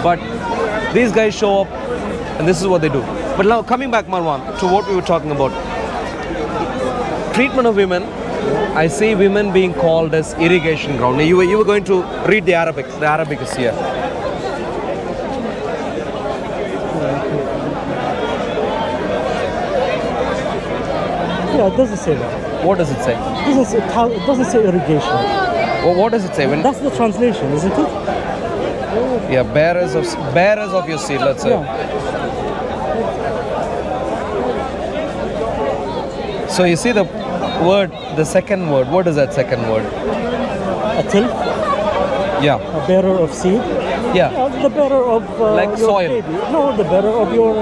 But these guys show up and this is what they do. But now coming back, Marwan, to what we were talking about. Treatment of women, I see women being called as irrigation ground. You were going to read the Arabic. The Arabic is here. Yeah, it doesn't say that. What does it say? It doesn't say irrigation. Well, what does it say? That's the translation, isn't it? Yeah, bearers of your seed, let's say. Yeah. So you see the word, the second word. What is that second word? A tilf, Yeah. a bearer of seed. Yeah. The bearer of Like your soil. baby. No, the bearer of your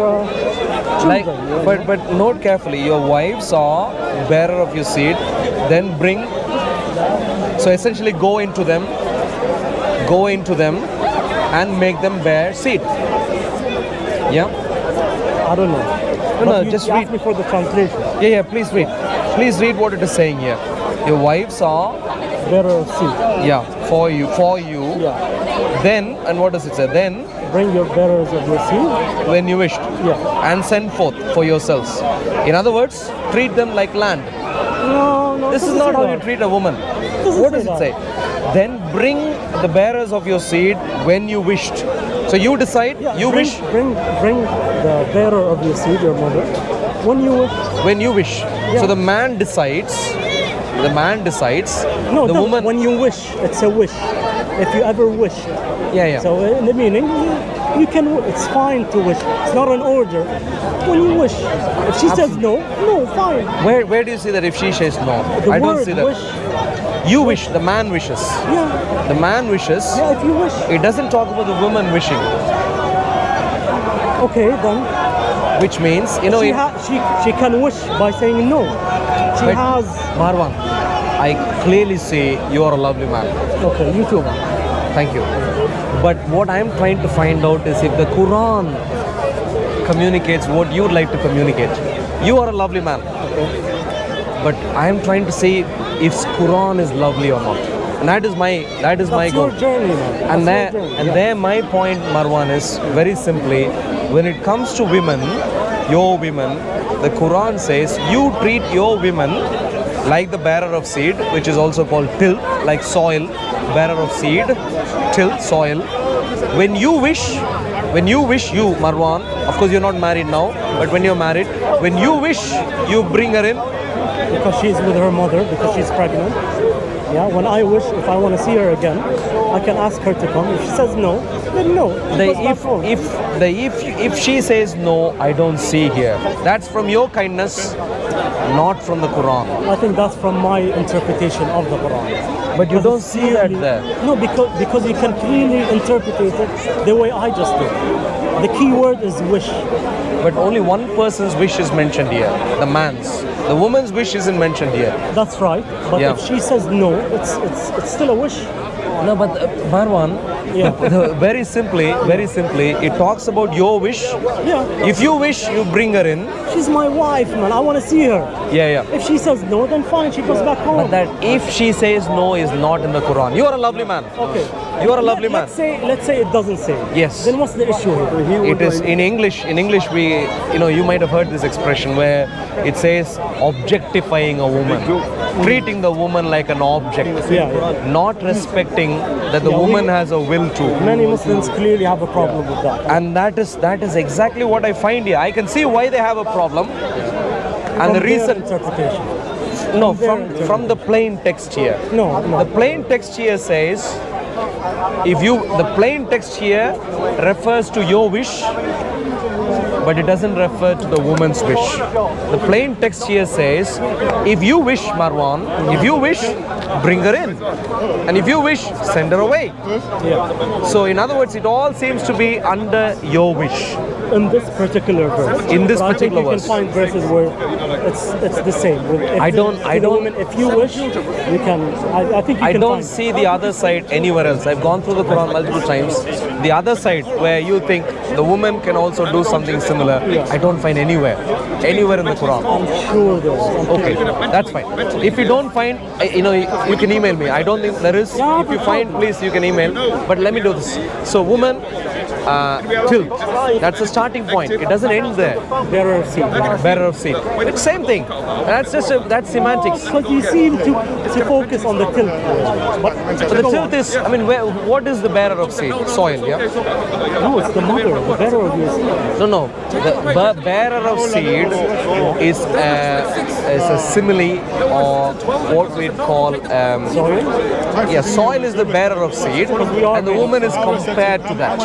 Like, children. but note carefully. Your wives are bearer of your seed. Then bring. So essentially, go into them, and make them bear seed. Yeah. I don't know. No, But you just asked read. me for the translation. Yeah. Please read. Please read what it is saying here. Your wives are, Bearer of seed. yeah, for you. Yeah. Then, and what does it say? Then, Bring your bearers of your seed. when you wished, Yeah. and send forth for yourselves. In other words, treat them like land. No. This is not how you treat a woman. Doesn't What say does it that. say? Then bring the bearers of your seed when you wished. So you decide, Yeah, you wish Bring the bearer of your seed, your mother, when you wish. when you wish. Yeah. So the man decides. The man decides. No, the woman. when you wish. It's a wish. If you ever wish. Yeah. So in the meaning, you can. It's fine to wish. It's not an order. When you wish. If she says no, fine. Where do you see that if she says no? The I don't word see that. wish. You wish. The man wishes. Yeah. The man wishes. Yeah. If you wish. It doesn't talk about the woman wishing, Okay, then which means she can wish by saying no. She But- has. Marwan, I clearly say you are a lovely man. Okay, you too. Thank you. But what I'm trying to find out is if the Quran communicates what you would like to communicate. You are a lovely man. But I'm trying to say if Quran is lovely or not. And that is my That's goal. your journey, man. And That's your journey. Yeah. there my point, Marwan, is very simply when it comes to women, your women, the Quran says you treat your women like the bearer of seed, which is also called tilth, like soil, bearer of seed, tilth, soil. When you wish, you, Marwan, of course you're not married now, but when you're married, when you wish, you bring her in. Because she's with her mother, because she's pregnant. Yeah, when I wish, if I want to see her again, I can ask her to come. If she says no, then no. If she says no, I don't see here. That's from your kindness, not from the Quran. I think that's from my interpretation of the Quran. But you Because don't it's see that clearly- there. No, because you can clearly interpret it the way I just did. The key word is wish. But only one person's wish is mentioned here, the man's. The woman's wish isn't mentioned here. That's right. But Yeah. if she says no, it's still a wish. No, but Marwan, Yeah. very simply, it talks about your wish. Yeah. If you wish, you bring her in. She's my wife, man. I want to see her. Yeah. If she says no, then fine. She goes back home. But that if she says no is not in the Quran. You are a lovely man. Okay. You are a lovely man. Let's say it doesn't say. Yes. Then what's the issue here? It is in English. In English, you might have heard this expression where it says objectifying a woman, treating the woman like an object, Yeah. not respecting that the Yeah, woman has a will to. Many Muslims clearly have a problem with that. And that is exactly what I find here. I can see why they have a problem. And From the their reason, interpretation. no, their from the plain text here. No. The plain text here says, the plain text here refers to your wish, but it doesn't refer to the woman's wish. The plain text here says, if you wish, Marwan, if you wish, bring her in. And if you wish, send her away. Yeah. So in other words, it all seems to be under your wish. In this particular verse. In this But particular I think verse. you can find verses where it's the same. I don't- Woman, if you wish, you can. I think you I can don't find see the other side anywhere else. I've gone through the Quran multiple times. The other side where you think the woman can also do something similar, I don't find anywhere. anywhere in the Quran? I'm sure there is. I'm Okay, sure. that's fine. If you don't find, you can email me. I don't think there is. Yeah, If you for find, sure. please, you can email. But let me do this. So, woman, tilt. That's the starting point. It doesn't end there. Bearer of seed. Bearer of seed. It's same thing. That's semantics. Because you seem to focus on the tilt. But So the go tilt on. is, what is the bearer of seed? Soil, yeah? No, it's the mother, the bearer of your seed. No. The bearer of seed is a simile, or what we call Soil? yeah, soil is the bearer of seed, and the woman is compared to that.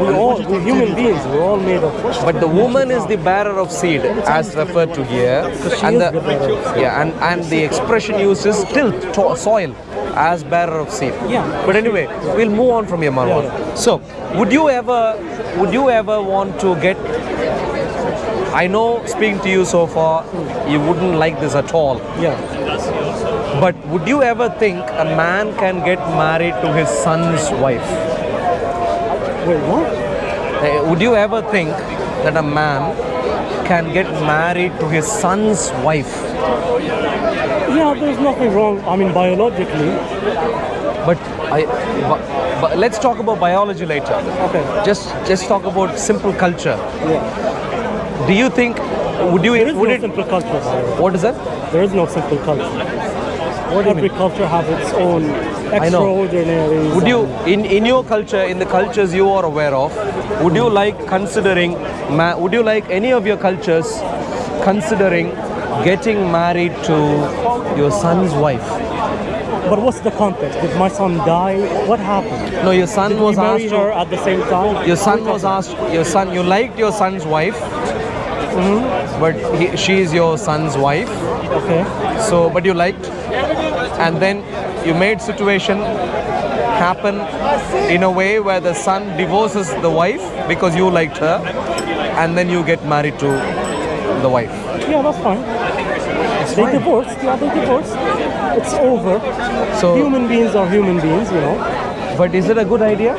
We're human beings. We're all made of. But the woman is the bearer of seed, as referred to here, and is the bearer of yeah, and the expression used is tilt, soil, as bearer of seed. Yeah. But anyway, we'll move on from here, Marwan. Yeah. So, would you ever want to get? I know, speaking to you so far, you wouldn't like this at all. Yeah. But would you ever think a man can get married to his son's wife? Wait, what? Would you ever think that a man can get married to his son's wife? Yeah, there's nothing wrong. I mean, biologically. But but let's talk about biology later. Okay. Just talk about simple culture. Yeah. Do you think There is no simple culture. what is that? There is no simple culture. What do you Every mean? culture has its own I know. extraordinary. Would you in your culture, in the cultures you are aware of, would you like considering would you like any of your cultures considering getting married to your son's wife? But what's the context? Did my son die? What happened? No, your son Did was we marry asked her to, at the same time? your son was asked, you liked your son's wife, but she is your son's wife. Okay. So, but you liked, and then you made situation happen in a way where the son divorces the wife because you liked her, and then you get married to the wife. Yeah, that's fine. It's They fine. divorced. Yeah, they divorced. It's over. So, Human beings are human beings, you know. but is it a good idea?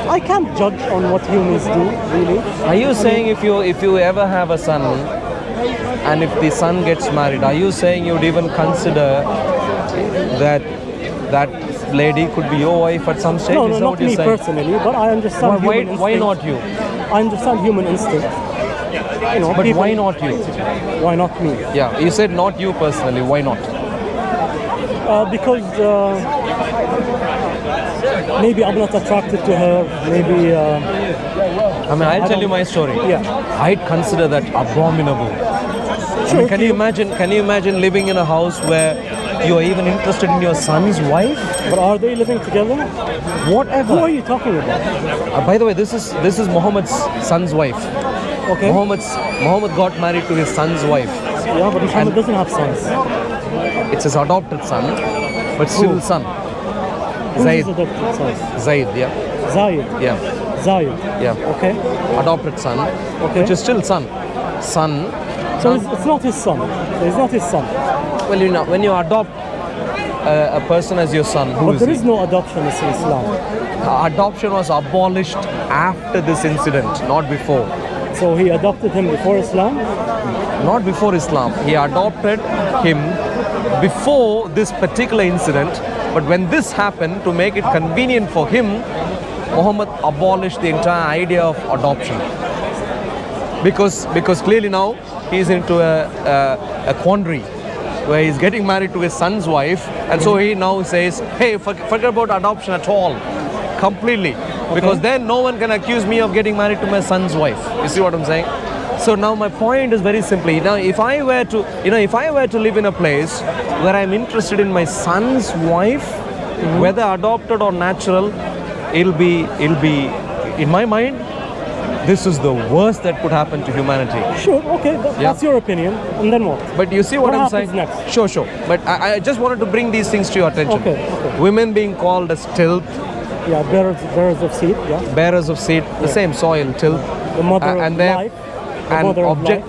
I can't judge on what humans do, really. Are you saying if you ever have a son, and if the son gets married, are you saying you'd even consider that lady could be your wife at some stage? No, Is no, that not what you're me saying? personally, but I understand Why, human why instinct. not you? I understand human instinct. You know, But people- why not you? Why not me? Yeah, you said not you personally. Why not? Because maybe I'm not attracted to her. Maybe I mean, I'll tell you my story. Yeah. I'd consider that abominable. I mean, can you imagine? Can you imagine living in a house where you are even interested in your son's wife? But are they living together? Whatever. Who are you talking about? By the way, this is Muhammad's son's wife. Okay. Muhammad got married to his son's wife. Yeah, but Muhammad doesn't have sons. It's his adopted son, but still Who? son. Who's his Zaid. adopted son? Zaid, yeah. Zayed. Yeah. Zayed. Yeah. Okay. Adopted son, Okay. which is still son. Son. So it's not his son. It's not his son. Well, you know, when you adopt a person as your son, who But is there he? is no adoption in Islam. Adoption was abolished after this incident, not before. So he adopted him before Islam. Not before Islam. He adopted him before this particular incident, but when this happened, to make it convenient for him, Muhammad abolished the entire idea of adoption. Because clearly now he's into a quandary where he's getting married to his son's wife, and so he now says, hey, forget about adoption at all, completely, because then no one can accuse me of getting married to my son's wife. You see what I'm saying? So now my point is very simply, now if I were to live in a place where I'm interested in my son's wife, whether adopted or natural, it'll be in my mind, this is the worst that could happen to humanity. Sure. Okay. That's your opinion. And then what? But you see what I'm happens saying? next? Sure. But I just wanted to bring these things to your attention. Okay. Women being called as tilth, Yeah. Bearers of seed. Yeah. bearers of seed, the same soil, tilth, The mother of and then life. The an mother of object,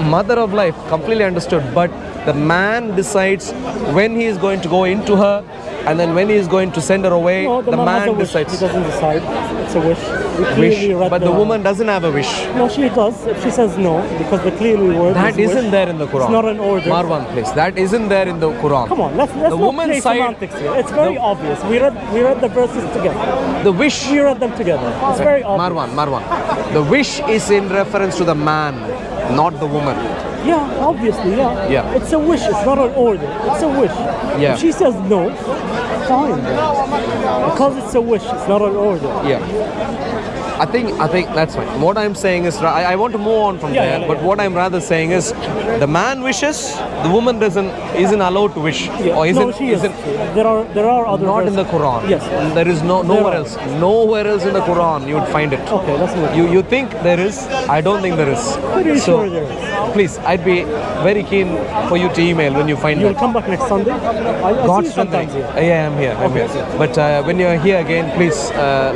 mother of life, completely understood. But the man decides when he is going to go into her and then when he is going to send her away, No, the has a man wish. decides. He doesn't decide. It's a wish. We Wish, clearly read but the woman doesn't have a wish. No, she does. If she says no, because the clearly word That is isn't wish. there in the Quran. It's not an order. Marwan, please. That isn't there in the Quran. Come on, let's the not woman's play side, semantics here. It's very obvious. We read the verses together. the wish. We read them together. It's very obvious. Marwan. The wish is in reference to the man, not the woman. Yeah, obviously, yeah. Yeah. It's a wish. It's not an order. It's a wish. Yeah. If she says no, fine. Because it's a wish. It's not an order. Yeah. I think that's fine. What I'm saying is, I want to move on from Yeah, there. yeah, But yeah. what I'm rather saying is, the man wishes, the woman isn't allowed to wish, Yeah. or No, isn't she is. isn't There are other not verses. in the Quran. Yes. There is nowhere are. else. Nowhere else in the Quran you would find it. Okay, let's move. You think there is? I don't think there is. Pretty So sure there is. please, I'd be very keen for you to email when you find You'll that. come back next Sunday. I see God's you sometimes strength. here. Yeah, I'm here. But when you're here again, please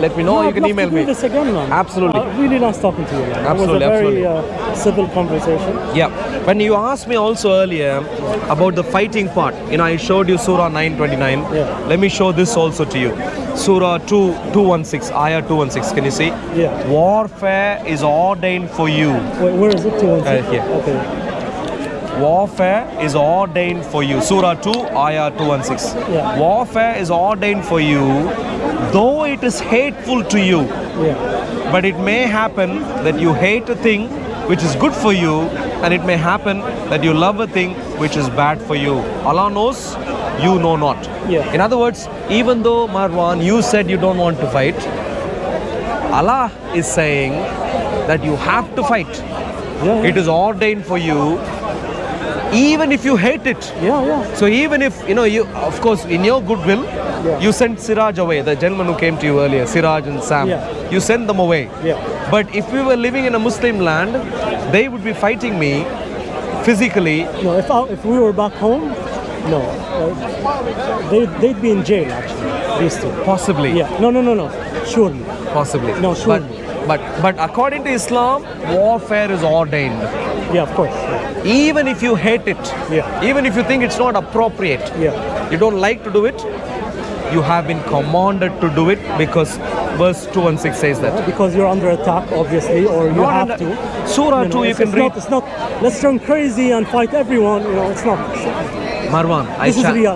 let me know. No, You I'd can love email to do me. this again, man. Absolutely. Really nice talking to you, man. Absolutely, It was a very civil conversation. Yeah. When you asked me also earlier about the fighting part, I showed you Surah 929. Yeah. Let me show this also to you. Surah 216, Ayah 216. Can you see? Yeah. Warfare is ordained for you. Wait, where is it? 216? Here. Okay. Warfare is ordained for you. Surah 2, Ayah 216. Yeah. Warfare is ordained for you, though it is hateful to you. Yeah. But it may happen that you hate a thing which is good for you, and it may happen that you love a thing which is bad for you. Allah knows, you know not. Yeah. In other words, even though Marwan, you said you don't want to fight, Allah is saying that you have to fight. Yeah. It is ordained for you, even if you hate it. Yeah. So even if, you, of course, in your goodwill, Yeah. you sent Siraj away, the gentleman who came to you earlier, Siraj and Sam. Yeah. You sent them away. Yeah. But if we were living in a Muslim land, they would be fighting me physically. No, if we were back home, no. They'd be in jail, actually, these two. Possibly. Yeah. No. Surely. Possibly. No, surely. But according to Islam, warfare is ordained. Yeah, of course. Yeah. Even if you hate it, Yeah. even if you think it's not appropriate, Yeah. you don't like to do it, you have been commanded to do it because verse 216 says that. Because you're under attack, obviously, or you Not have under- to. Surah 2 you can read. It's not, let's turn crazy and fight everyone. It's not. Marwan,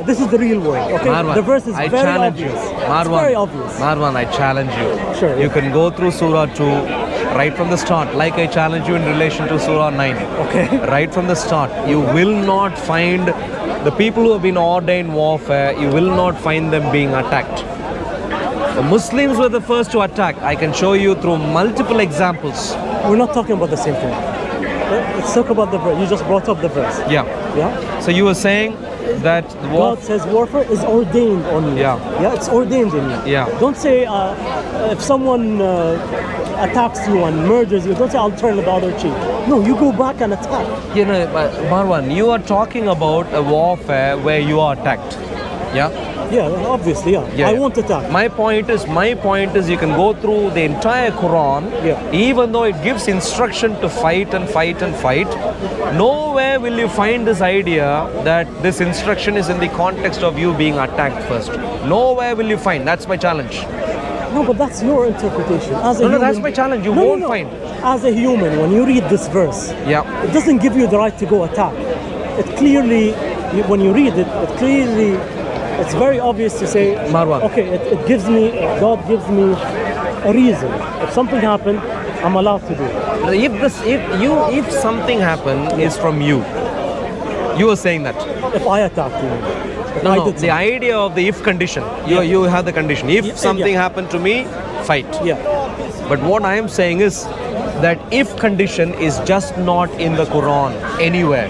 This is the real world, okay? Marwan, The verse is I very challenge obvious. you. It's Marwan, very obvious. Marwan, I challenge you. Sure, You yeah. can go through Surah 2 right from the start, like I challenge you in relation to Surah 9. Okay. Right from the start, you will not find the people who have been ordained warfare, you will not find them being attacked. The Muslims were the first to attack. I can show you through multiple examples. We're not talking about the same thing. Let's talk about the verse. You just brought up the verse. Yeah. Yeah? So you were saying that the God says warfare is ordained on you. Yeah. Yeah, it's ordained in you. Yeah. Don't say if someone attacks you and murders you, don't say I'll turn the other cheek. No, you go back and attack. Marwan, you are talking about a warfare where you are attacked. Yeah? Yeah, obviously, yeah. I won't attack. My point is you can go through the entire Quran, Yeah. even though it gives instruction to fight and fight and fight. Nowhere will you find this idea that this instruction is in the context of you being attacked first. Nowhere will you find. That's my challenge. No, but that's your interpretation. As a No, human, that's my challenge. You won't find. As a human, when you read this verse, Yeah. it doesn't give you the right to go attack. It clearly, when you read it, it's very obvious to say, Marwan. okay, God gives me a reason. If something happened, I'm allowed to do it. If something happened is from you, you were saying that. If I attacked you, if I No, did the idea of the if condition. You have the condition. If something happened to me, fight. yeah, But what I am saying is that if condition is just not in the Quran anywhere.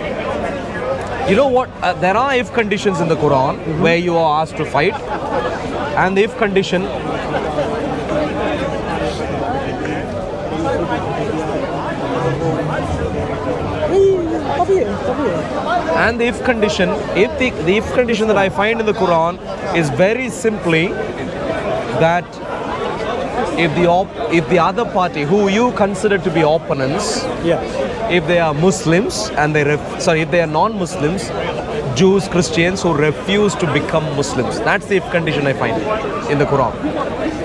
You know what? There are if conditions in the Quran where you are asked to fight, and the if condition. And the if condition, the if condition that I find in the Quran is very simply that if the other party who you consider to be opponents, yeah, if they are Muslims and if they are non-Muslims, Jews, Christians who refuse to become Muslims. That's the if condition I find in the Quran.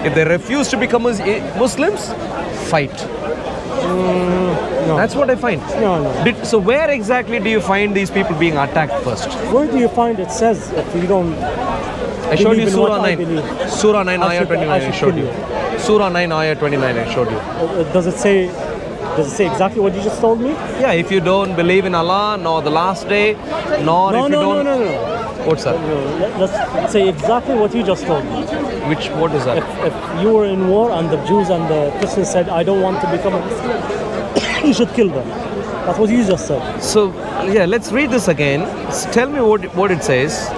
If they refuse to become Muslims, fight. No. That's what I find. No. So where exactly do you find these people being attacked first? Where do you find it says if you don't I showed you believe in Surah what I 9. believe, Surah 9, I Ayah should- 29 I I should showed kill you. Surah 9, Ayah 29 I showed you. does it say exactly what you just told me? Yeah, if you don't believe in Allah, nor the last day, nor No, if you no, don't... no. What's that? Let's say exactly what you just told me. What is that? If you were in war and the Jews and the Christians said, I don't want to become a Muslim, you should kill them. That's what you just said. So, yeah, let's read this again. Tell me what it says.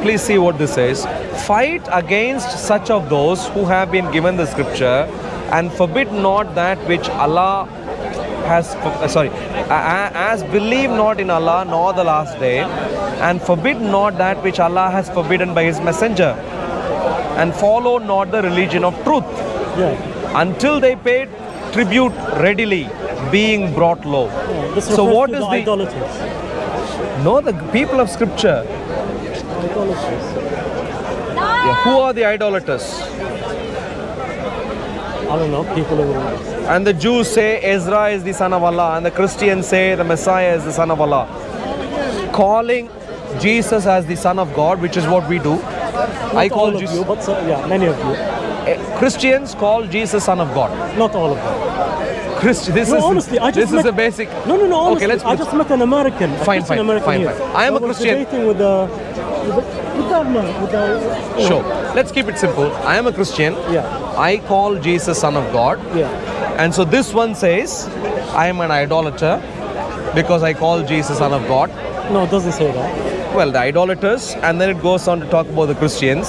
Please see what this says. Fight against such of those who have been given the scripture and forbid not that which Allah has, as believe not in Allah nor the last day, and forbid not that which Allah has forbidden by his messenger, and follow not the religion of truth, until they paid tribute readily, being brought low. This So refers what to is the the... idolaters? No, the people of scripture. Idolaters. Yeah, who are the idolaters? I don't know, people who... And the Jews say Ezra is the son of Allah, and the Christians say the Messiah is the son of Allah. Calling Jesus as the son of God, which is what we do. I Not call all of Jesus. you, but many of you. Christians call Jesus son of God. Not all of them. Honestly, I just this met, is a basic. No, honestly, Okay, let's I just met an American. Fine. American here. I am a was Christian. Debating with that man. Sure. Let's keep it simple. I am a Christian. Yeah. I call Jesus son of God. Yeah. And so this one says, I am an idolater because I call Jesus son of God. No, it doesn't say that. Well, the idolaters, and then it goes on to talk about the Christians.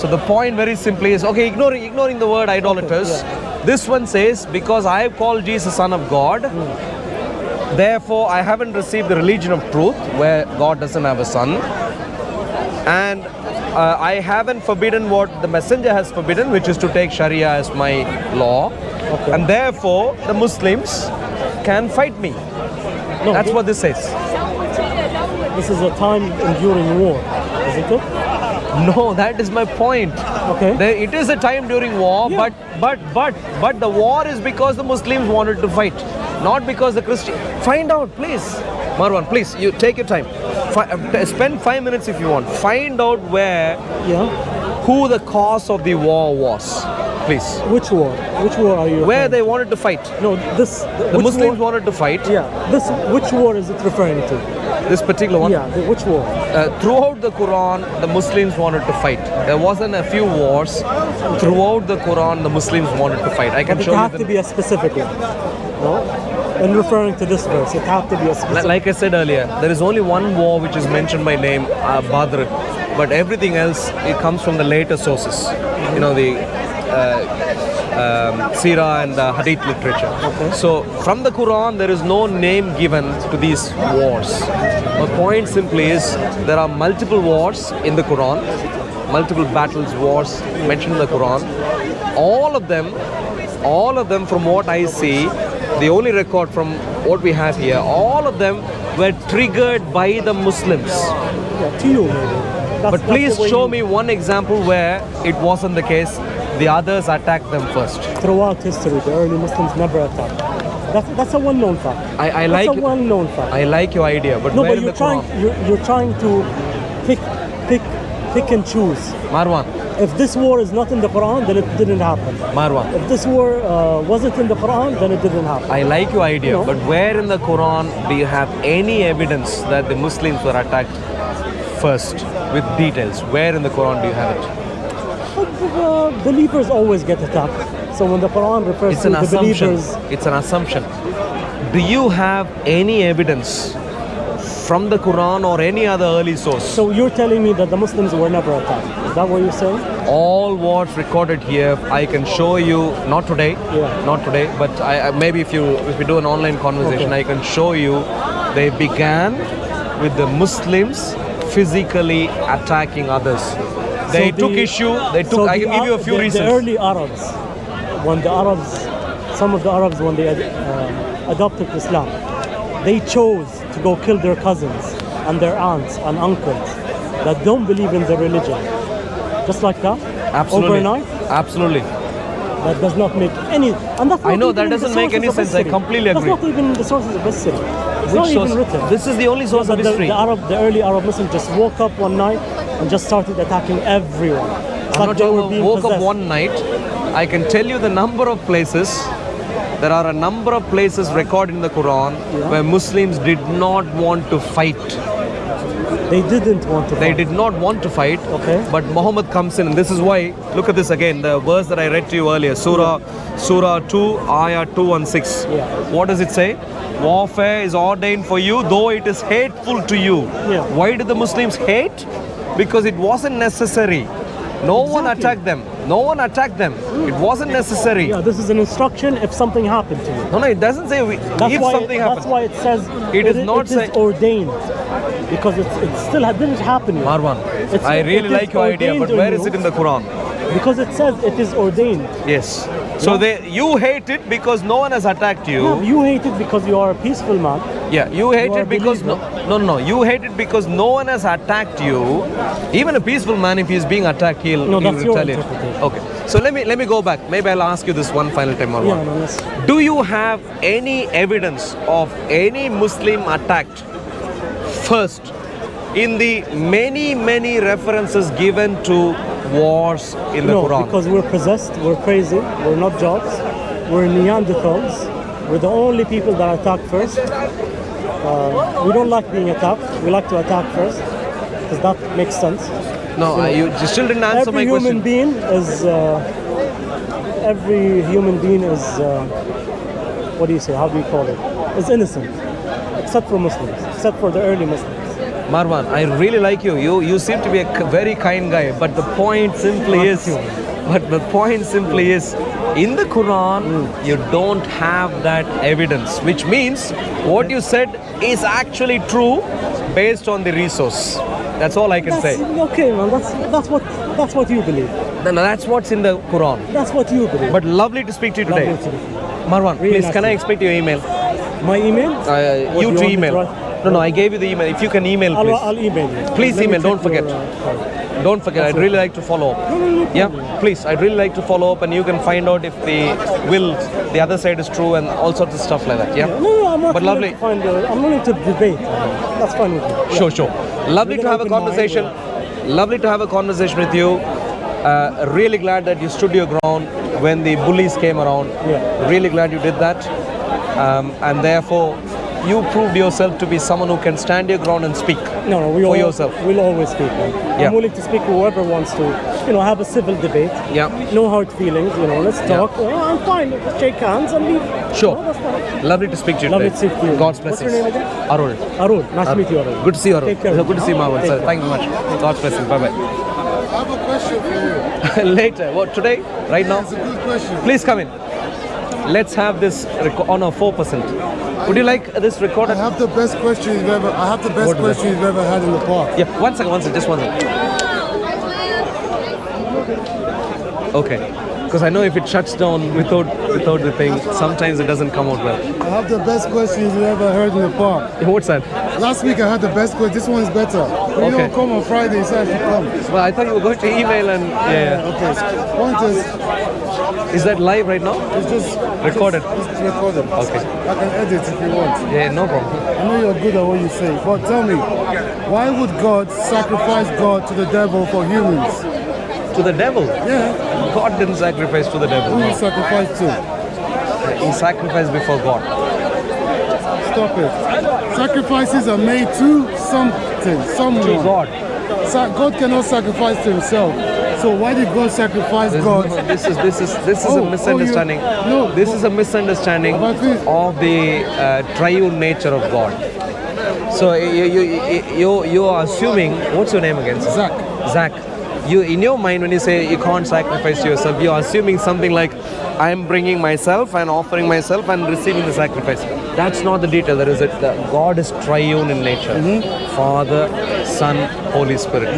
So the point very simply is, okay, ignoring the word idolaters, this one says, because I have called Jesus son of God, therefore I haven't received the religion of truth, where God doesn't have a son, and I haven't forbidden what the messenger has forbidden, which is to take Sharia as my law, and therefore the Muslims can fight me. No, That's what this says. This is a time enduring war, isn't it? No, that is my point. Okay. It is a time during war, Yeah. but the war is because the Muslims wanted to fight, not because the Christian. Find out, please, Marwan. Please, you take your time. Spend 5 minutes if you want. Find out who the cause of the war was, please. Which war? Which war are you? Where they wanted to fight. No, The Muslims wanted to fight. Yeah. Which war is it referring to? This particular one. Yeah. Which war? Throughout the Quran, the Muslims wanted to fight. There wasn't a few wars. Throughout the Quran, the Muslims wanted to fight. I can But show it you. has to be a specific one. No? In referring to this verse, it has to be a specific. Like I said earlier, there is only one war which is mentioned by name, Badr. But everything else, it comes from the later sources. You know, the Sirah and the Hadith literature. So from the Quran, there is no name given to these wars. My point simply is, there are multiple wars in the Quran, multiple battles, wars mentioned in the Quran. All of them from what I see, the only record from what we have here, all of them were triggered by the Muslims. Yeah, to you maybe. But please show me one example where it wasn't the case. The others attacked them first. Throughout history, the early Muslims never attacked. That's a well-known fact. I That's like a well-known fact. I like your idea, but No, where but in you're the trying. Quran? You're trying to pick and choose. Marwan, If this war is not in the Quran, then it didn't happen. Marwan. If this war wasn't in the Quran, then it didn't happen. I like your idea, No. but where in the Quran do you have any evidence that the Muslims were attacked first with details? Where in the Quran do you have it? Believers always get attacked. So when the Quran refers It's to an the assumption. believers, It's an assumption. Do you have any evidence from the Quran or any other early source? so you're telling me that the Muslims were never attacked. Is that what you're saying? All what's recorded here, I can show you. Not today, not today. But maybe if we do an online conversation, Okay. I can show you. They began with the Muslims physically attacking others. They So took issue. They took. I can give you a few reasons. The early Arabs, when the Arabs, some of the Arabs, when they adopted Islam, they chose to go kill their cousins and their aunts and uncles that don't believe in the religion. Just like that? Absolutely. Overnight? Absolutely. That does not make any... And that's not I know, even that in the doesn't make sources any of sense. I history. completely agree. That's not even in the sources of history. It's Which not source? even written. This is the only source of But history. the early Arab Muslims just woke up one night and just started attacking everyone. It's I'm like not they were talking being about woke up possessed. one night. I can tell you the number of places. There are a number of places recorded in the Quran where Muslims did not want to fight. They didn't want to They fight. did not want to fight. Okay. But Muhammad comes in, and this is why. Look at this again. The verse that I read to you earlier, Surah 2, Ayah 2 and 6. Yeah. What does it say? Warfare is ordained for you, though it is hateful to you. Yeah. Why did the Muslims hate? Because it wasn't necessary. No one Exactly. attacked them. No one attacked them. It wasn't necessary. Yeah, this is an instruction if something happened to you. No, it doesn't say if something That's happened. why it says It is not it say- is ordained. Because it still didn't happen yet. Marwan, It's- I really it is like your idea, but ordained where in is you. it in the Quran? Because it says it is ordained. Yes. So you hate it because no one has attacked you. Yeah, you hate it because you are a peaceful man. Yeah, you hate are it because believer. no. You hate it because no one has attacked you. Even a peaceful man, if he's being attacked, he'll that's your retaliate. interpretation. Okay. So let me go back. Maybe I'll ask you this one final time, Marwan. Yeah, no, let's- Do you have any evidence of any Muslim attacked first in the many references given to wars in the no, Quran? because we're possessed, we're crazy, we're not jobs, we're Neanderthals, we're the only people that attack first. We don't like being attacked, we like to attack first, because that makes sense. No, you still didn't answer Every my human question. being is, what do you say, how do you call it? Is innocent, except for Muslims, except for the early Muslims. Marwan, I really like you. You seem to be a very kind guy, but the point simply is, in the Quran, you don't have that evidence, which means what you said is actually true based on the resource. That's all I can say. Okay, man, that's what you believe. No, that's what's in the Quran. That's what you believe. But lovely to speak to you today. Lovely to meet you. Marwan, Really please, nice can to I meet expect your email? My email? You What, do to you want me email. write? No, I gave you the email. If you can email, please. I'll email you. Please Let me email, don't check your, forget. card. Don't forget, I'd really like to follow up. Yeah, please, I'd really like to follow up, and you can find out if the other side is true, and all sorts of stuff like that. Yeah. No, I'm not But willing lovely. to find I'm willing to debate. That's fine with me. Sure. Lovely With to an have a open mind, conversation. Lovely to have a conversation with you. Really glad that you stood your ground when the bullies came around. Yeah. Really glad you did that. And therefore, you proved yourself to be someone who can stand your ground and speak for yourself. We'll always speak. Man. Yeah. I'm willing to speak to whoever wants to, have a civil debate. Yeah. No hard feelings. Let's talk. I'm fine. Let's shake hands and leave. Sure. That's fine. Lovely to speak to you Lovely today. to speak to you. God's What's blessings. your name again? Arul. Arul. Nice to meet you, Arul. Good to see you, Arul. Take care. Good to see you, Marwan. Take Sir. care. Thank you very much. God's blessings. Bye-bye. I have a question for you. Later. What, today? Right now? It's a good question. Please come in. Let's have this on a 4%. Would you like this I recorded? have the best question you've ever. I have the best What is question you've ever had in the park. Yeah, one second, just one second. Okay, because I know if it shuts down without the thing, sometimes it doesn't come out well. I have the best questions you've ever heard in the park. Yeah, what's that? Last week I had the best question. This one's better. When you Okay. don't come on Friday, you say I should come. Well, I thought you were going to email and yeah. Okay. Point is, Is that live right now? it's just Recorded. It's recorded. Okay. I can edit if you want. Yeah, no problem. I know you're good at what you say, but tell me, why would God sacrifice God to the devil for humans? To the devil. Yeah. God didn't sacrifice to the Who devil. you sacrifice to? He sacrificed before God. Stop it. Sacrifices are made to something, someone. To God. God cannot sacrifice to himself. So why did God sacrifice God? This is Oh, a misunderstanding. no, This is a misunderstanding About this. of the triune nature of God. So you are assuming. What's your name again? Zach. Zach. You in your mind when you say you can't sacrifice to yourself, you are assuming something like I am bringing myself and offering myself and receiving the sacrifice. That's not the detail. There is it. God is triune in nature. Father, Son, Holy Spirit.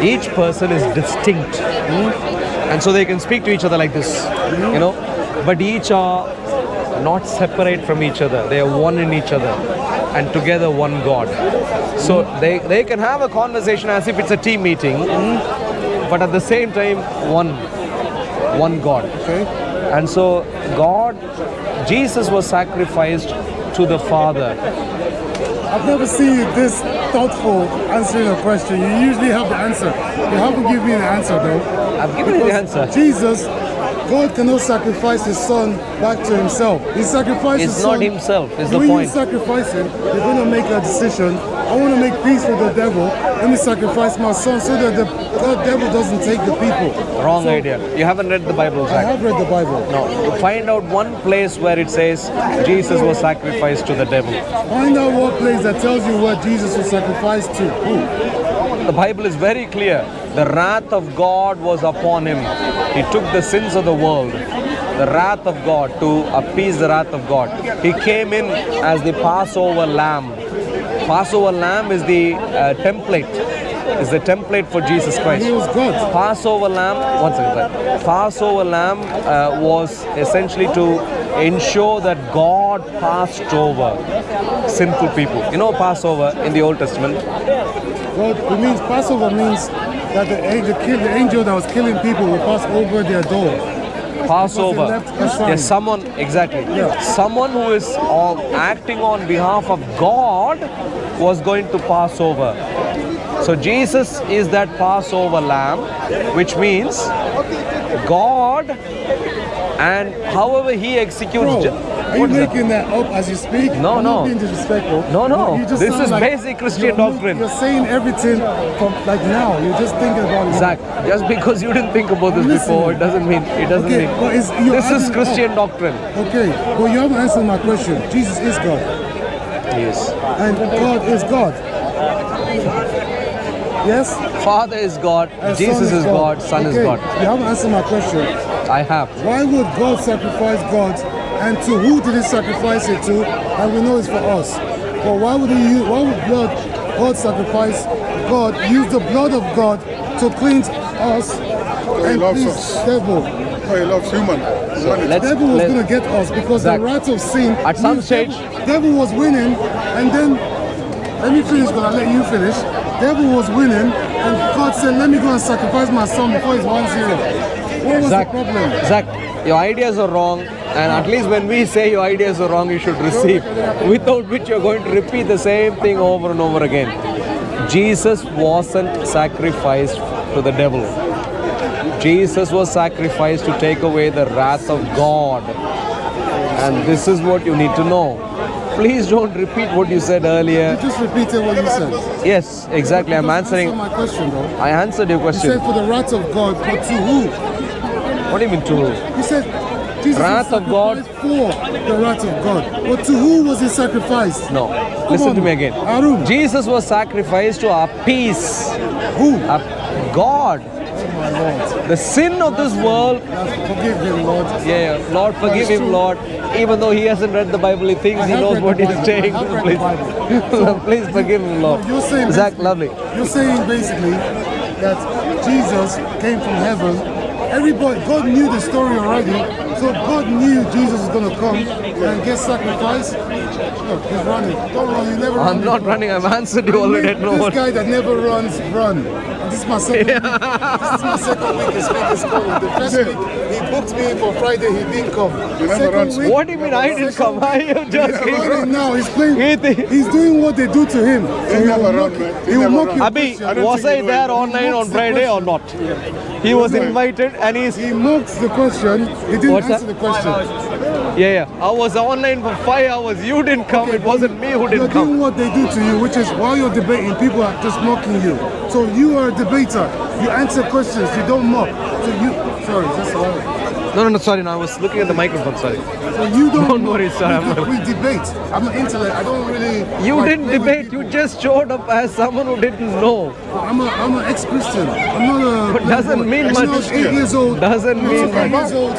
Each person is distinct. And so they can speak to each other like this. but each are not separate from each other. They are one in each other and together one God. So they can have a conversation as if it's a team meeting, but at the same time one God. Okay. And so Jesus was sacrificed to the Father. I've never seen you this thoughtful answering a question. You usually have the answer. You haven't given me the answer though. I've given you the answer. Jesus, God cannot sacrifice his son back to himself. He sacrificed It's his not son. himself, is the When point. you sacrifice him, you're going to make a decision. I want to make peace with the devil. Let me sacrifice my son so that the devil doesn't take the people. Wrong So, idea. You haven't read the Bible, I Zach. have read the Bible. No. Find out one place where it says Jesus was sacrificed to the devil. Find out what place that tells you what Jesus was sacrificed to. Who? The Bible is very clear. The wrath of God was upon him. He took the sins of the world. The wrath of God, to appease the wrath of God. He came in as the Passover lamb. Passover lamb is the template. Is the template for Jesus Christ. He was God. Passover lamb, one second, sir. Passover lamb was essentially to ensure that God passed over sinful people. You know Passover in the Old Testament? God, it means Passover means that the angel that was killing people will pass over their door. Passover. Because they left a sign. Yes, someone, exactly. Yeah. Someone who is acting on behalf of God was going to pass over. So Jesus is that Passover lamb, which means God, and however he executes. Bro, are you What is that? making that up as you speak? No, I'm no. not being disrespectful. No, no. You just This sound is like basic Christian you're doctrine. You're saying everything from like now. You're just thinking about it. Zach, just because you didn't think about this Listen. before, it doesn't mean Okay, but you're this is adding Christian up. doctrine. Okay, well you haven't answered my question. Jesus is God, Yes. and God is God. Yes. Father is God, And Jesus Son is God, Son is Okay, God. You haven't answered my question. I have. Why would God sacrifice God, and to who did He sacrifice it to? And we know it's for us. But why would God sacrifice God? Use the blood of God to cleanse us He and loves please us. devil. Oh, he loves humanity. The devil was going to get us because Zach, the wrath of sin. at some means stage- devil was winning, and then let me finish. Because I let you finish. Devil was winning, and God said, "Let me go and sacrifice my son before he's 1-0." What was Zach, the problem? Zach, your ideas are wrong, and at least when we say your ideas are wrong, you should receive. Without which you're going to repeat the same thing over and over again. Jesus wasn't sacrificed to the devil. Jesus was sacrificed to take away the wrath of God. And this is what you need to know. Please don't repeat what you said earlier. You just repeated what you said. Yes, exactly. I'm Just answering. answer my question, though. I answered your You question. said for the wrath of God, but to who? What do you mean to who? You said Jesus Wrath was of God. sacrificed for the wrath of God. But to who was He sacrificed? No. Come Listen on, to me again. Arun. Jesus was sacrificed to appease Who? God. My Lord. The sin of this world. Forgive him, Lord. Yeah, Lord, forgive That's him, true. Lord. Even though he hasn't read the Bible, he thinks I he have knows read what the he's Bible. saying. I have read the Please, Bible. please forgive him, Lord. No, you're saying Zach, basically- lovely. You're saying basically that Jesus came from heaven. Everybody, God knew the story already, so God knew Jesus was going to come and get sacrificed. Look, he's running. Don't run. You never run. I'm not before. running. I've answered you already. I know This what. guy that never runs, run. And this is my second week. This is my second week in speaking school. The first week, he booked me for Friday. He didn't come. never Second runs. week, What do you mean I didn't come? Are you he's joking? running now. He's playing. He think- He's doing what they do to him. So he never will run, mock man. you. He He will never mock run. you. Abi, don't was think I you know there it. online on Mocks the Friday or not? He was invited and he's. He mocked the question. He didn't What's answer that? the question. Yeah. I was online for 5 hours. You didn't come. It wasn't me who You're didn't doing come. what they do to you, which is while you're debating, people are just mocking you. So you are a debater. You answer questions. You don't mock. So you. Sorry, that's all right. No. Sorry. No, I was looking at the microphone. Sorry. So you don't. Don't worry, sir, I'm not- We debate. I'm an intellect. I don't really. You like, didn't play with debate. people. You just showed up as someone who didn't know. I'm an ex-Christian. I'm not a. But doesn't mean When I much. was 8 years old. Doesn't when I was mean 8 much. years old.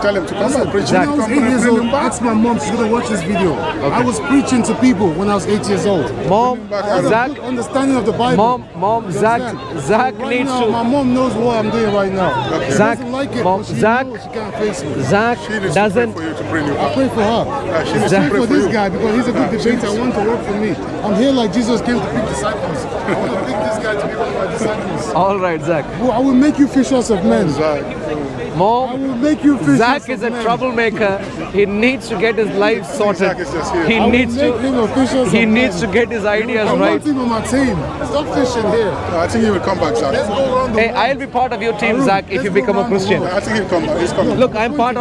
tell him to come back. Preach When I him, was come 8 years bring old, him back. ask my mom, she's gonna watch this video. I was preaching to people when I was 8 years old. Mom, I have a Zach, good understanding of the Bible. Mom, You Zach understand? Right needs now, to. my mom knows what I'm doing right now. She Zach, doesn't like it, Mom, but she Zach- knows she can't face me. Zach She needs to pray doesn't. for you to bring you I back. pray for her. She needs I to pray pray for for this you. guy because he's a good debater. I want to work for me. I'm here like Jesus came to pick disciples. I want to pick this guy to be one of my disciples. All right, Zach. Well, I will make you fishers of men. Zach, I Mom, will make you fishers Zach of is a men. troublemaker. He needs to get his life sorted. Zach is just here. He I will needs make him to. a fishers He of needs to men. get his ideas I right. want him on my team. Stop fishing here. I think he will come back, Zach. Let's go around the Hey, world. I'll be part of your team, Arun, Zach, if let's you go become a around the Christian. world. I think he'll come back. He's coming. Look, I'm part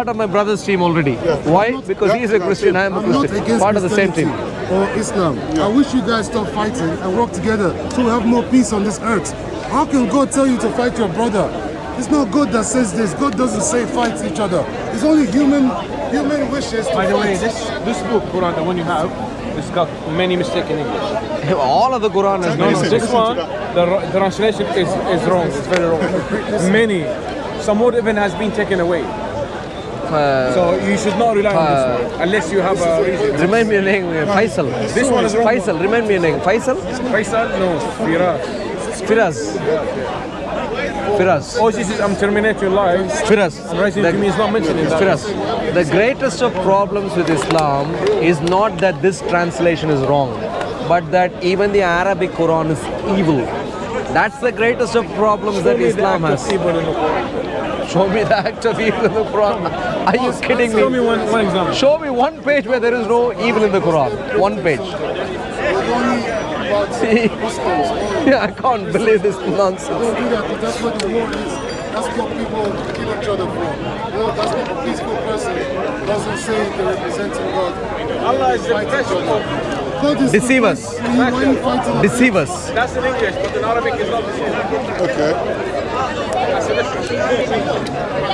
of my brother's team already. Why? Because he's a Christian, I am a I'm not Christian. against Part of the same team. Christianity or Islam. I wish you guys stop fighting and work together so we have more peace on this earth. How can God tell you to fight your brother? It's not God that says this. God doesn't say fight each other. It's only human wishes to By the way, fight. this book, Quran, the one you have, it's got many mistakes in English. All of the Quran is No, no. this one, the translation is wrong. It's very wrong. Many. Some word even has been taken away. So you should not rely on this one unless you have a reason. Remind me your name, Faisal. This one is wrong. Faisal, remind me your name. Faisal? Faisal? No, Firas. Firaz. Firaz. Oh, this is I'm terminating your life. Firaz. And rising to me is not mentioned in that. Firaz. The greatest of problems with Islam is not that this translation is wrong, but that even the Arabic Quran is evil. That's the greatest of problems that Islam has. Show me the act of evil in the Quran. Are you kidding Show me me? one example. Show me one page where there is no evil in the Quran. One page. Yeah, I can't believe this nonsense. Don't do that, 'cause that's what the war is. That's what people kill each other for. You know, that's what a peaceful person doesn't say they're representing God. Allah is the Fight best each other. of. God is Deceive the us. best. Why are you fighting? Deceive us. That's in English, but in Arabic it's not the same. Okay.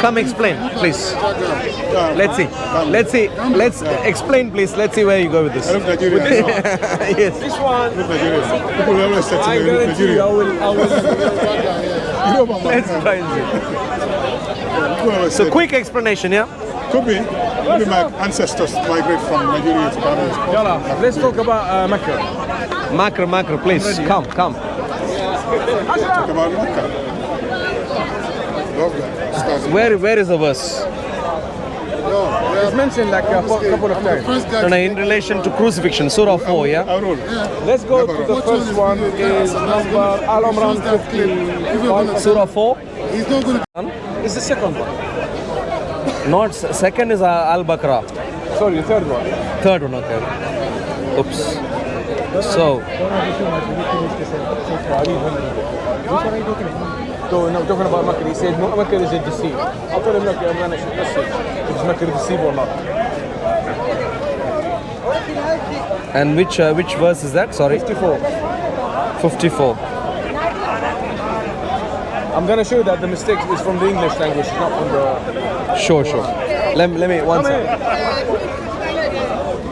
Come explain, please. Let's see. Let's see. Let's explain, please. Let's see where you go with this. I look Nigerian. Yes. This one, Look Nigerian. People will always say to I me, look guarantee you, I Nigerian. will. You know about my Let's try and see. people always So say, quick explanation, yeah? could be my ancestors migrate from Nigeria to Ghana. Yalla, let's talk about Mecca. Makra, please. Come. Talk about Mecca. Love that. Start. Where is the verse? It's mentioned like a couple of times. First guy. No, in relation to crucifixion, Surah 4, yeah? Arun. Let's go to the first one. Is number Al Imran 50. Surah 4? He's not going to. It's the second one. Not second is Al-Baqarah. Sorry, the third one. Third one, okay. Oops. So, So, no, talking about Mecca, he said no, Mecca is a deceive. I told him, look, I'm going to let's see if Mecca is deceive or not. and which verse is that? Sorry. 54. 54. I'm going to show you that the mistake is from the English language, not from the... Sure. Let me one Come second.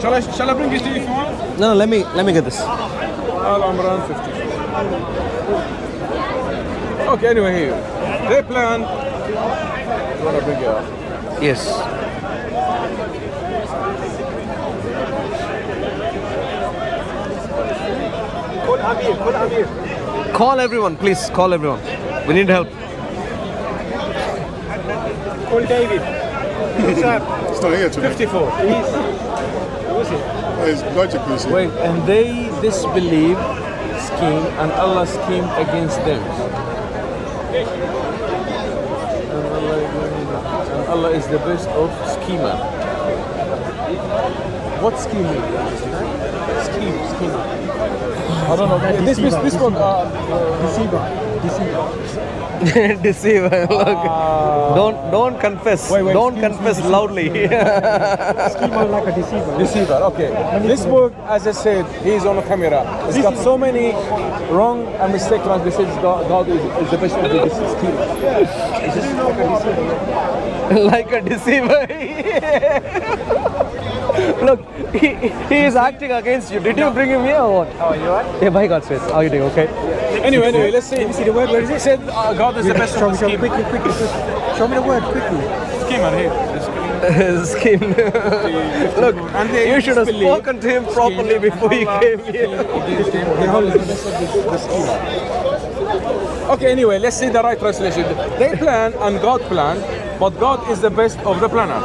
here. Shall I bring it to you if you want? No, let me get this. Al Imran 50. Okay, anyway, here. They plan. You want to bring it up? Yes. Call Amir. Call everyone, please. Call everyone. We need help. Call David. It's not here today. 54. It's logic, you see. Wait, and they disbelieve scheme and Allah schemed against them. And Allah is the best of schemer. What scheme means? Scheme. I don't know. This one. Deceiver. Look. Don't confess. Wait, Don't scheme, confess loudly. Like a deceiver. Deceiver. Okay. This book, as I said, he's on the camera. It's got so many wrong and mistaken translations. God is the best of the scheme. It's just Like a deceiver. Look, he is acting against you. Did you bring him here or what? How are you? Right? Yeah, by God's grace. How are you doing? Okay. Anyway, let's see. Let me see the word. Where is it? It said God is the best of the scheme. Quickly. Show me the word quickly. Scheme. disclaimer here. Scheme. Look, And they you should have disbelieve. spoken to him properly before he came here. Okay, anyway, let's see the right translation. They plan and God planned, but God is the best of the planner.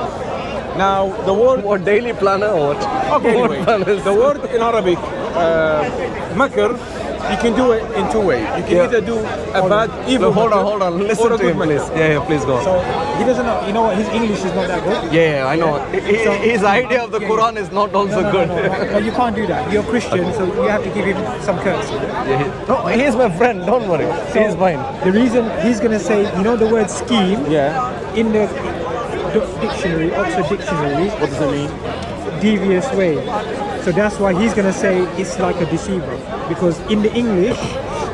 Now, the word... What, daily planner or what? Okay, What anyway, planners? the word in Arabic, makr, you can do it in two ways. You can either do a bad, evil Hold makr on. or Listen a to good him, makr. please. Yeah, please go on. So he doesn't know. You know what? His English is not that good. Yeah, I know. His idea of the Quran is not also good. No, you can't do that. You're Christian, so you have to give him some courtesy. No, he's my friend. Don't worry. He's fine. The reason he's gonna say, you know, the word scheme Yeah. in the dictionary, Oxford Dictionary. What does it mean? Devious way. So that's why he's gonna say it's like a deceiver, because in the English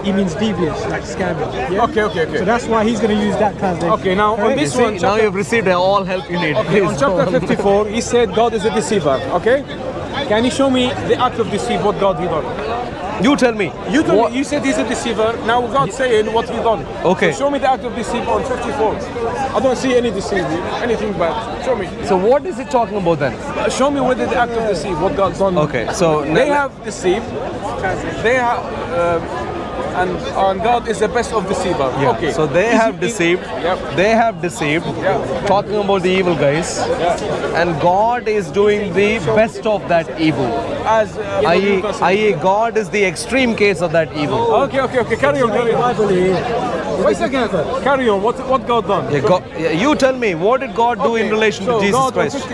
it means devious, like scamming. Yeah? Okay. So that's why he's gonna use that translation. Okay, now on Correct? this See, one, now chapter, you've received all help you need. okay, on Please chapter go on. 54, he said God is a deceiver. Okay? Can you show me the act of deceive, what God he done? You tell me. You told What- me, you said he's a deceiver. Now God's saying what he done. Okay. So show me the act of deceive on 54. I don't see any deceive, anything bad. Show me. So what is it talking about then? Show me whether the act of deceive, what God's done. Okay, so They have deceived. They have, and God is the best of deceiver. Yeah. Okay. So they have deceived. Yep. They have deceived. Yeah. Talking about the evil guys, and God is doing the best of that evil. As I.e., God is the extreme case of that evil. Okay. Carry on. Wait a second. Carry on. What God done? You tell me, what did God do in Okay, relation so to Jesus God Christ?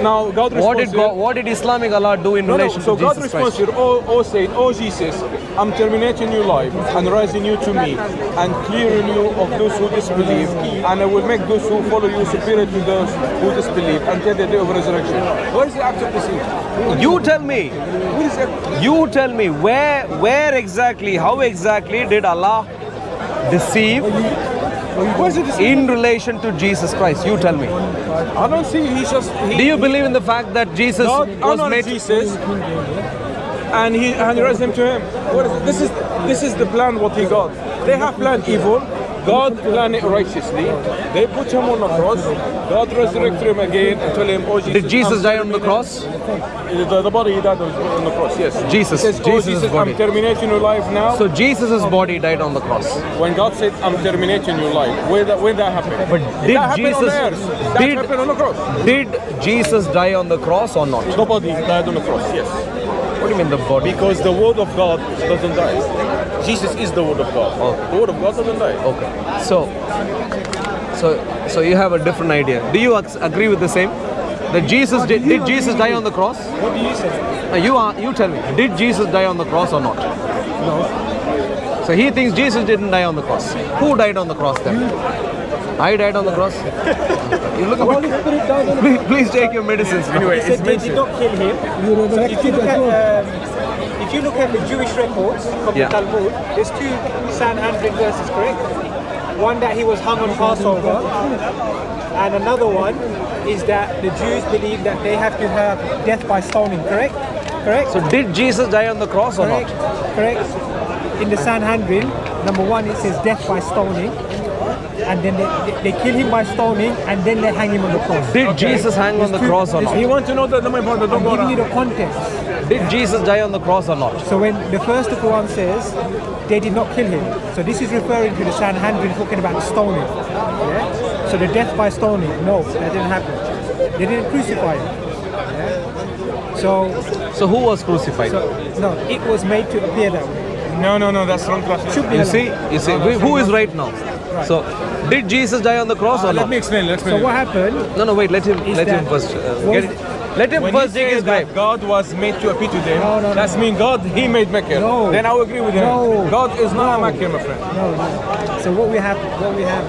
now God responds. What did Islamic Allah do in relation So to God Jesus responds Christ? here, oh Saint, oh Jesus, I'm terminating your life and raising you to me and clearing you of those who disbelieve, and I will make those who follow you superior to those who disbelieve until the day of resurrection. What is the act of deceit? You tell me. What is it? You tell me where exactly, how exactly did Allah deceive What is it? in relation to Jesus Christ? You tell me. I don't see. He's just. Do you believe in the fact that Jesus God was honored made? Jesus, and he raised him to him. What is it? This is the plan. What he got. They have planned evil. God planned it righteously. They put him on the cross. God resurrected him again and told him, "Oh Jesus." Did Jesus die on the cross? The body he died on the cross. Yes. Jesus. He says, "Oh Jesus' Jesus, body. I'm terminating your life now." So Jesus' body died on the cross. When God said, "I'm terminating your life," when that happened? But did that happened on Jesus- the earth? That did- happened on the cross. Did Jesus die on the cross or not? The body died on the cross. Yes. What do you mean the body? Because the word of God doesn't die. Jesus is the word of God. The word of God doesn't die. Okay. So you have a different idea. Do you agree with the same? That Jesus did Jesus die on the cross? What do you say? You tell me. Did Jesus die on the cross or not? No. So he thinks Jesus didn't die on the cross. Who died on the cross then? I died on the cross. You look Holy Spirit died on the please take your medicines. Anyway, He said they did not kill him. So if you look at the Jewish records from Yeah. the Talmud, there's two Sanhedrin verses, correct? One that he was hung on Passover, and another one is that the Jews believe that they have to have death by stoning, correct? Correct? So did Jesus die on the cross or correct? not? Correct. In the Sanhedrin, number one, it says death by stoning, and then they kill him by stoning, and then they hang him on the cross. Did Jesus hang on the cross or not? You want to know the main point? Don't I'm go giving you around. the context. Did Jesus die on the cross or not? So when the first the Quran says they did not kill him, so this is referring to the Sanhedrin talking about the stoning. Yeah? So the death by stoning, no, that didn't happen. They didn't crucify him. Yeah? So So who was crucified? no, it was made to appear that way. No, that's wrong translation. Should be You allowed. see, who is right now? So, did Jesus die on the cross or Let not? me explain. So what happened? No, wait. Let him that- first was- get it. Let him When first he dig says his grave. that God was made to appear to them, No. that's mean God, He made Makkah. No. Then I will agree with him. No. God is not a Makkah, my friend. No. So what we have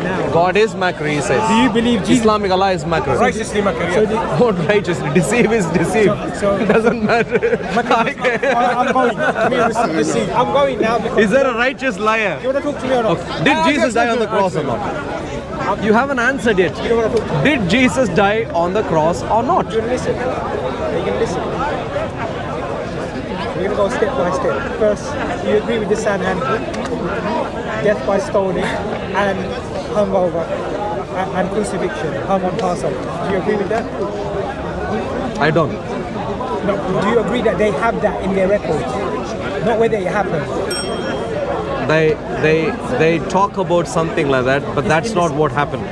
now. God is Makr, he says. Do you believe Jesus? Islamic Allah is Makr. Righteously Makkah, So yes. the- Not righteously. Deceive is deceive. So- It doesn't matter. I'm going. I'm going now because Is there a righteous liar? you want to talk to me or not? Did Jesus die on the cross or not? You haven't answered yet. You don't want to talk to me. Did Jesus die on the cross or not? You're gonna listen. Are you gonna listen? We're gonna go step by step. First, you agree with the Sanhedrin, death by stoning, and hungover. and crucifixion hung on Passover. Do you agree with that? I don't. No. Do you agree that they have that in their records? Not whether it happened. They talk about something like that, but that's not what happened.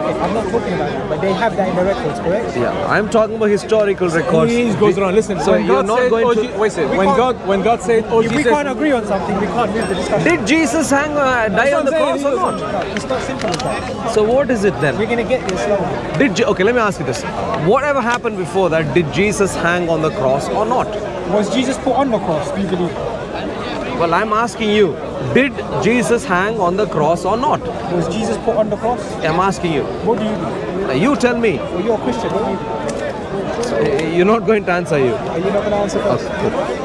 I'm not talking about that, but they have that in their records, correct? Yeah, I'm talking about historical records. He goes around. Listen, So when you're God not said, going oh, to- wait a second. We When can't- God said, oh, If we Jesus, can't agree on something, we can't move the discussion. Did Jesus die on the cross or not? No, it's not simple as that. So what is it then? We're going to get this slowly. Okay, let me ask you this. Whatever happened before that, did Jesus hang on the cross or not? Was Jesus put on the cross, do you believe? Well, I'm asking you, did Jesus hang on the cross or not? Was Jesus put on the cross? I'm asking you. What do you believe? You tell me. Well, you're a Christian, what do you believe? You're not going to answer you. Are you not going to answer first?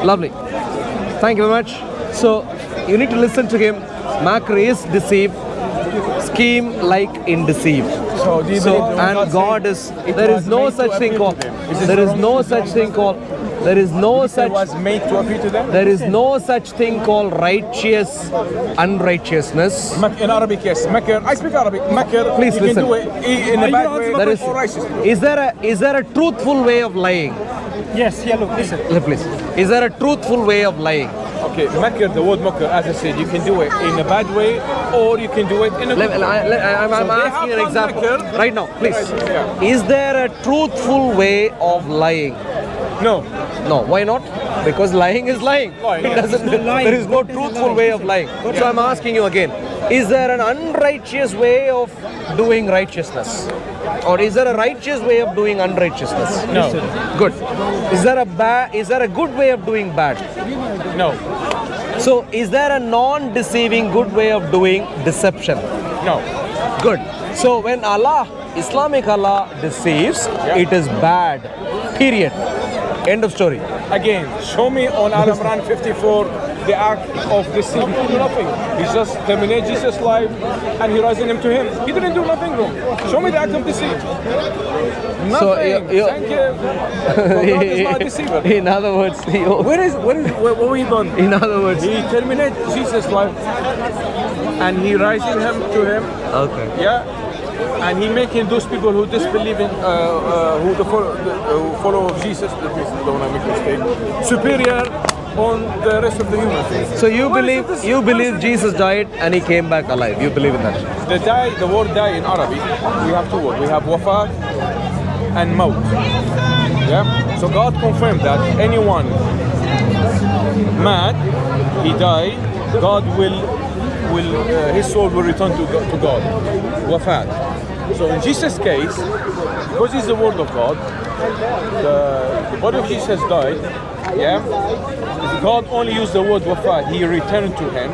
Lovely. Thank you very much. So, you need to listen to him. Macri is deceived, scheme like in deceive. so do you So, believe when and God said is, it there was is no made to such thing appeal called, to them? Is this there is wrong? no Is it such wrong? thing called, there is no it such, was made to appeal to them? there is no such thing called righteous unrighteousness. In Arabic, yes. Makr. I speak Arabic. Makr. Please you listen. can do it in a bad way There is, or righteous. is there a truthful way of lying? Yes, yeah, look, listen. Please. Is there a truthful way of lying? Okay, makr, the word makr, as I said, you can do it in a bad way or you can do it in a good way. I'm they asking an have example. done makr. Right now, please. Yeah. Is there a truthful way of lying? No. No, why not? Because lying is lying. Lying, It yeah. doesn't, It's not lying. there is no God doesn't truthful lie. way of lying. So I'm asking you again, is there an unrighteous way of doing righteousness? Or is there a righteous way of doing unrighteousness? No. Good. Is there a good way of doing bad? No. So is there a non-deceiving good way of doing deception? No. Good. So when Allah, Islamic Allah deceives, it is bad. Period. End of story. Again, show me on Al Imran 54 the act of deceit. He did nothing. He just terminated Jesus' life and he raised him to him. He didn't do nothing wrong. Show me the act of deceit. Nothing. So, Thank you. God is not a deceiver. In other words, What we done? in other words, He terminated Jesus' life and he raised him to him. okay. Yeah. And he making those people who disbelieve in, who follow of Jesus, don't want to make a mistake, superior on the rest of the humans. So you What is believe this? you believe Jesus died and he came back alive. You believe in that? The word die in Arabic, we have two words. We have wafat and maut. Yeah. So God confirmed that anyone mad, he died, God will his soul will return to God. Wafat. So in Jesus' case, because he's the word of God, the body of Jesus died. Yeah. God only used the word wafat. He returned to him,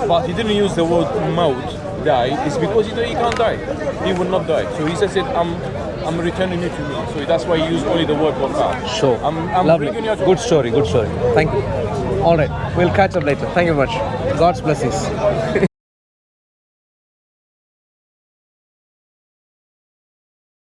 but he didn't use the word maut, die. It's because he can't die. He will not die. So he said, I'm returning you to me. So that's why he used only the word wafat. Sure. I'm Lovely. bringing you to Good story. Good story. Thank you. All right. We'll catch up later. Thank you very much. God's blessings.